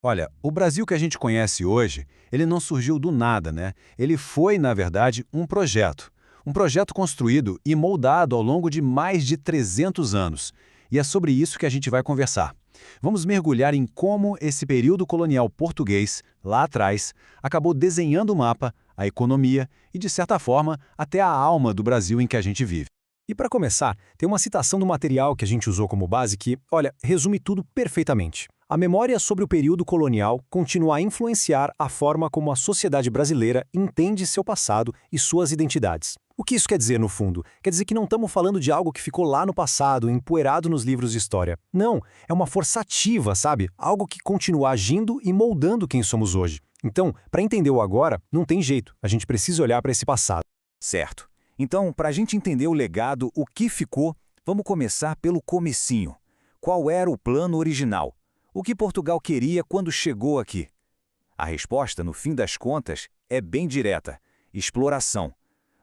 Olha, o Brasil que a gente conhece hoje, ele não surgiu do nada, né? Ele foi, na verdade, um projeto. Um projeto construído e moldado ao longo de mais de 300 anos. E é sobre isso que a gente vai conversar. Vamos mergulhar em como esse período colonial português, lá atrás, acabou desenhando o mapa, a economia e, de certa forma, até a alma do Brasil em que a gente vive. E para começar, tem uma citação do material que a gente usou como base que, olha, resume tudo perfeitamente. A memória sobre o período colonial continua a influenciar a forma como a sociedade brasileira entende seu passado e suas identidades. O que isso quer dizer, no fundo? Quer dizer que não estamos falando de algo que ficou lá no passado, empoeirado nos livros de história. Não, é uma força ativa, sabe? Algo que continua agindo e moldando quem somos hoje. Então, para entender o agora, não tem jeito, a gente precisa olhar para esse passado. Certo. Então, para a gente entender o legado, o que ficou, vamos começar pelo comecinho. Qual era o plano original? O que Portugal queria quando chegou aqui? A resposta, no fim das contas, é bem direta: exploração.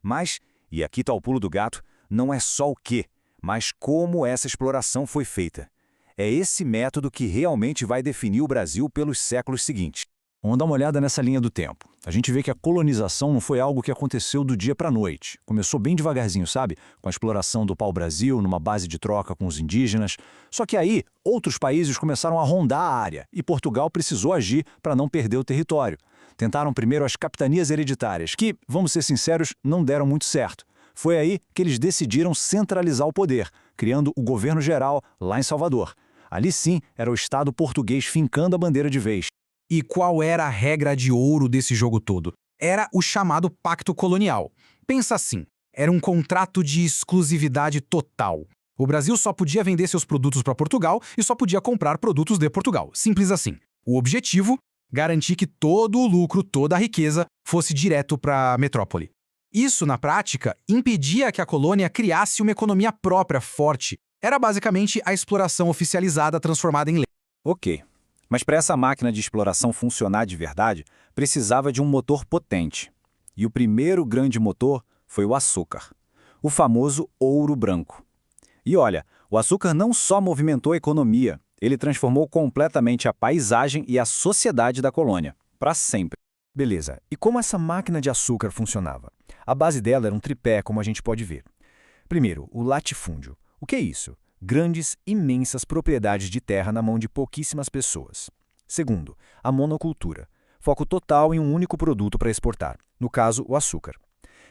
Mas, e aqui está o pulo do gato, não é só o quê, mas como essa exploração foi feita. É esse método que realmente vai definir o Brasil pelos séculos seguintes. Vamos dar uma olhada nessa linha do tempo. A gente vê que a colonização não foi algo que aconteceu do dia para a noite. Começou bem devagarzinho, sabe? Com a exploração do pau-brasil, numa base de troca com os indígenas. Só que aí, outros países começaram a rondar a área e Portugal precisou agir para não perder o território. Tentaram primeiro as capitanias hereditárias, que, vamos ser sinceros, não deram muito certo. Foi aí que eles decidiram centralizar o poder, criando o governo geral lá em Salvador. Ali sim era o Estado português fincando a bandeira de vez. E qual era a regra de ouro desse jogo todo? Era o chamado Pacto Colonial. Pensa assim, era um contrato de exclusividade total. O Brasil só podia vender seus produtos para Portugal e só podia comprar produtos de Portugal. Simples assim. O objetivo? Garantir que todo o lucro, toda a riqueza fosse direto para a metrópole. Isso, na prática, impedia que a colônia criasse uma economia própria forte. Era basicamente a exploração oficializada transformada em lei. Ok. Mas para essa máquina de exploração funcionar de verdade, precisava de um motor potente. E o primeiro grande motor foi o açúcar, o famoso ouro branco. E olha, o açúcar não só movimentou a economia, ele transformou completamente a paisagem e a sociedade da colônia, para sempre. Beleza, e como essa máquina de açúcar funcionava? A base dela era um tripé, como a gente pode ver. Primeiro, o latifúndio. O que é isso? Grandes, imensas propriedades de terra na mão de pouquíssimas pessoas. Segundo, a monocultura. Foco total em um único produto para exportar, no caso, o açúcar.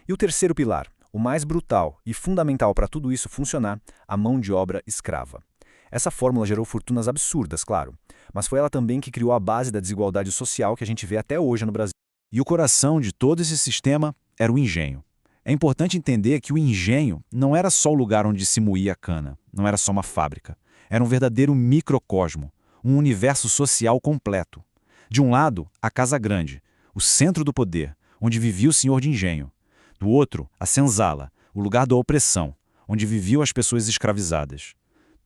E o terceiro pilar, o mais brutal e fundamental para tudo isso funcionar, a mão de obra escrava. Essa fórmula gerou fortunas absurdas, claro, mas foi ela também que criou a base da desigualdade social que a gente vê até hoje no Brasil. E o coração de todo esse sistema era o engenho. É importante entender que o engenho não era só o lugar onde se moía a cana, não era só uma fábrica. Era um verdadeiro microcosmo, um universo social completo. De um lado, a Casa Grande, o centro do poder, onde vivia o senhor de engenho. Do outro, a senzala, o lugar da opressão, onde viviam as pessoas escravizadas.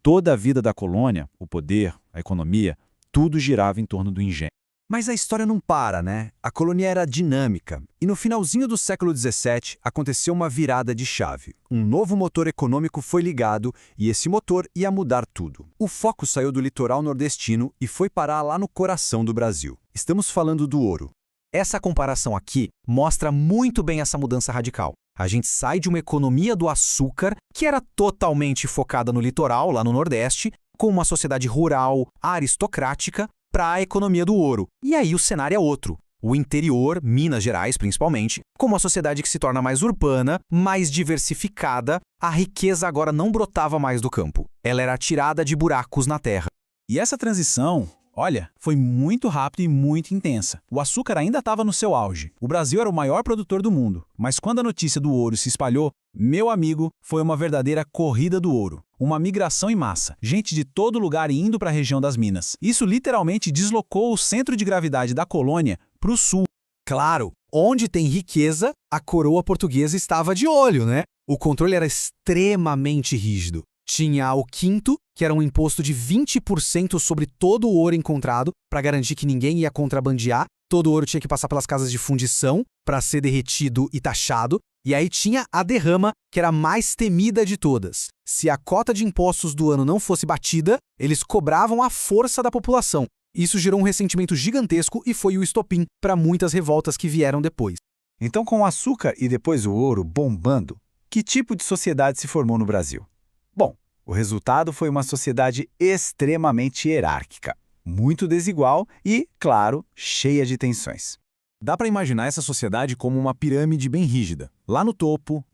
Toda a vida da colônia, o poder, a economia, tudo girava em torno do engenho. Mas a história não para, né? A colônia era dinâmica. E no finalzinho do século XVII, aconteceu uma virada de chave. Um novo motor econômico foi ligado e esse motor ia mudar tudo. O foco saiu do litoral nordestino e foi parar lá no coração do Brasil. Estamos falando do ouro. Essa comparação aqui mostra muito bem essa mudança radical. A gente sai de uma economia do açúcar, que era totalmente focada no litoral, lá no Nordeste, com uma sociedade rural, aristocrática, para a economia do ouro. E aí o cenário é outro. O interior, Minas Gerais principalmente, com uma sociedade que se torna mais urbana, mais diversificada, a riqueza agora não brotava mais do campo. Ela era tirada de buracos na terra. E essa transição, olha, foi muito rápida e muito intensa. O açúcar ainda estava no seu auge. O Brasil era o maior produtor do mundo. Mas quando a notícia do ouro se espalhou, meu amigo, foi uma verdadeira corrida do ouro. Uma migração em massa. Gente de todo lugar indo para a região das minas. Isso literalmente deslocou o centro de gravidade da colônia para o sul. Claro, onde tem riqueza, a coroa portuguesa estava de olho, né? O controle era extremamente rígido. Tinha o quinto, que era um imposto de 20% sobre todo o ouro encontrado, para garantir que ninguém ia contrabandear. Todo o ouro tinha que passar pelas casas de fundição para ser derretido e taxado. E aí tinha a derrama, que era a mais temida de todas. Se a cota de impostos do ano não fosse batida, eles cobravam a força da população. Isso gerou um ressentimento gigantesco e foi o estopim para muitas revoltas que vieram depois. Então, com o açúcar e depois o ouro bombando, que tipo de sociedade se formou no Brasil? Bom, o resultado foi uma sociedade extremamente hierárquica, muito desigual e, claro, cheia de tensões. Dá para imaginar essa sociedade como uma pirâmide bem rígida. Lá no topo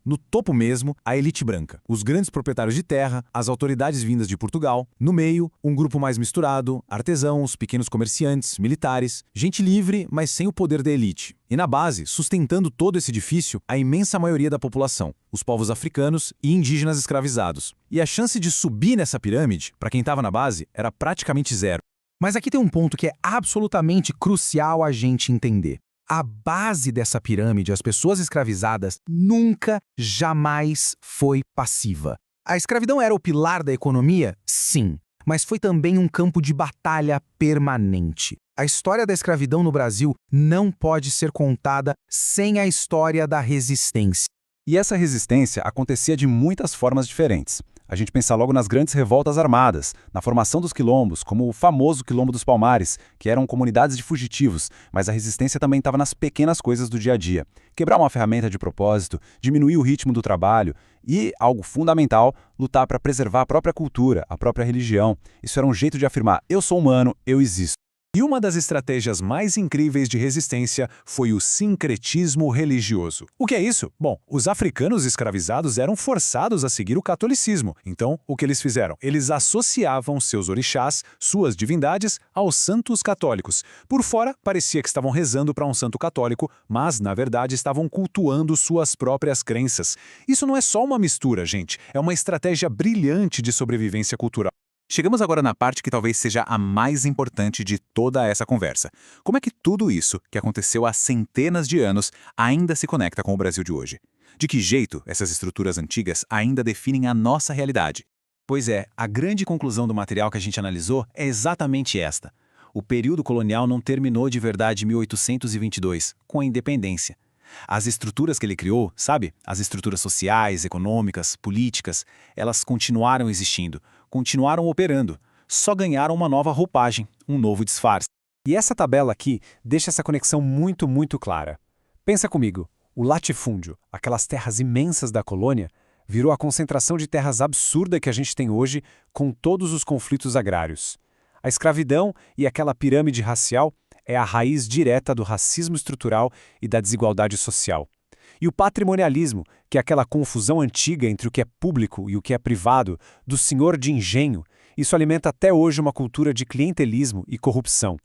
mesmo, a elite branca, os grandes proprietários de terra, as autoridades vindas de Portugal. No meio, um grupo mais misturado, artesãos, pequenos comerciantes, militares, gente livre, mas sem o poder da elite. E na base, sustentando todo esse edifício, a imensa maioria da população, os povos africanos e indígenas escravizados. E a chance de subir nessa pirâmide, para quem estava na base, era praticamente zero. Mas aqui tem um ponto que é absolutamente crucial a gente entender. A base dessa pirâmide, as pessoas escravizadas, nunca, jamais foi passiva. A escravidão era o pilar da economia? Sim, mas foi também um campo de batalha permanente. A história da escravidão no Brasil não pode ser contada sem a história da resistência. E essa resistência acontecia de muitas formas diferentes. A gente pensa logo nas grandes revoltas armadas, na formação dos quilombos, como o famoso Quilombo dos Palmares, que eram comunidades de fugitivos, mas a resistência também estava nas pequenas coisas do dia a dia. Quebrar uma ferramenta de propósito, diminuir o ritmo do trabalho e, algo fundamental, lutar para preservar a própria cultura, a própria religião. Isso era um jeito de afirmar: eu sou humano, eu existo. E uma das estratégias mais incríveis de resistência foi o sincretismo religioso. O que é isso? Bom, os africanos escravizados eram forçados a seguir o catolicismo. Então, o que eles fizeram? Eles associavam seus orixás, suas divindades, aos santos católicos. Por fora, parecia que estavam rezando para um santo católico, mas, na verdade, estavam cultuando suas próprias crenças. Isso não é só uma mistura, gente. É uma estratégia brilhante de sobrevivência cultural. Chegamos agora na parte que talvez seja a mais importante de toda essa conversa. Como é que tudo isso, que aconteceu há centenas de anos, ainda se conecta com o Brasil de hoje? De que jeito essas estruturas antigas ainda definem a nossa realidade? Pois é, a grande conclusão do material que a gente analisou é exatamente esta. O período colonial não terminou de verdade em 1822, com a independência. As estruturas que ele criou, sabe? As estruturas sociais, econômicas, políticas, elas continuaram existindo, continuaram operando, só ganharam uma nova roupagem, um novo disfarce. E essa tabela aqui deixa essa conexão muito clara. Pensa comigo, o latifúndio, aquelas terras imensas da colônia, virou a concentração de terras absurda que a gente tem hoje com todos os conflitos agrários. A escravidão e aquela pirâmide racial é a raiz direta do racismo estrutural e da desigualdade social. E o patrimonialismo, que é aquela confusão antiga entre o que é público e o que é privado, do senhor de engenho, isso alimenta até hoje uma cultura de clientelismo e corrupção.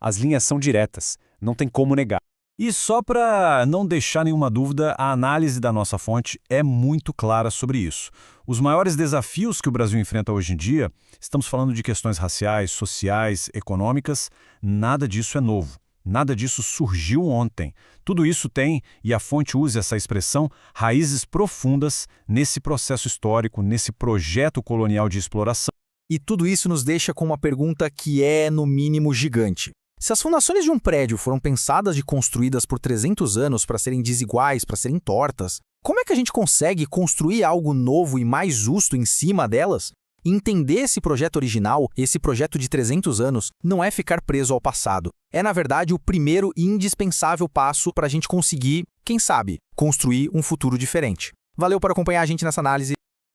As linhas são diretas, não tem como negar. E só para não deixar nenhuma dúvida, a análise da nossa fonte é muito clara sobre isso. Os maiores desafios que o Brasil enfrenta hoje em dia, estamos falando de questões raciais, sociais, econômicas, nada disso é novo. Nada disso surgiu ontem. Tudo isso tem, e a fonte usa essa expressão, raízes profundas nesse processo histórico, nesse projeto colonial de exploração. E tudo isso nos deixa com uma pergunta que é, no mínimo, gigante. Se as fundações de um prédio foram pensadas e construídas por 300 anos para serem desiguais, para serem tortas, como é que a gente consegue construir algo novo e mais justo em cima delas? Entender esse projeto original, esse projeto de 300 anos, não é ficar preso ao passado. É, na verdade, o primeiro e indispensável passo para a gente conseguir, quem sabe, construir um futuro diferente. Valeu por acompanhar a gente nessa análise.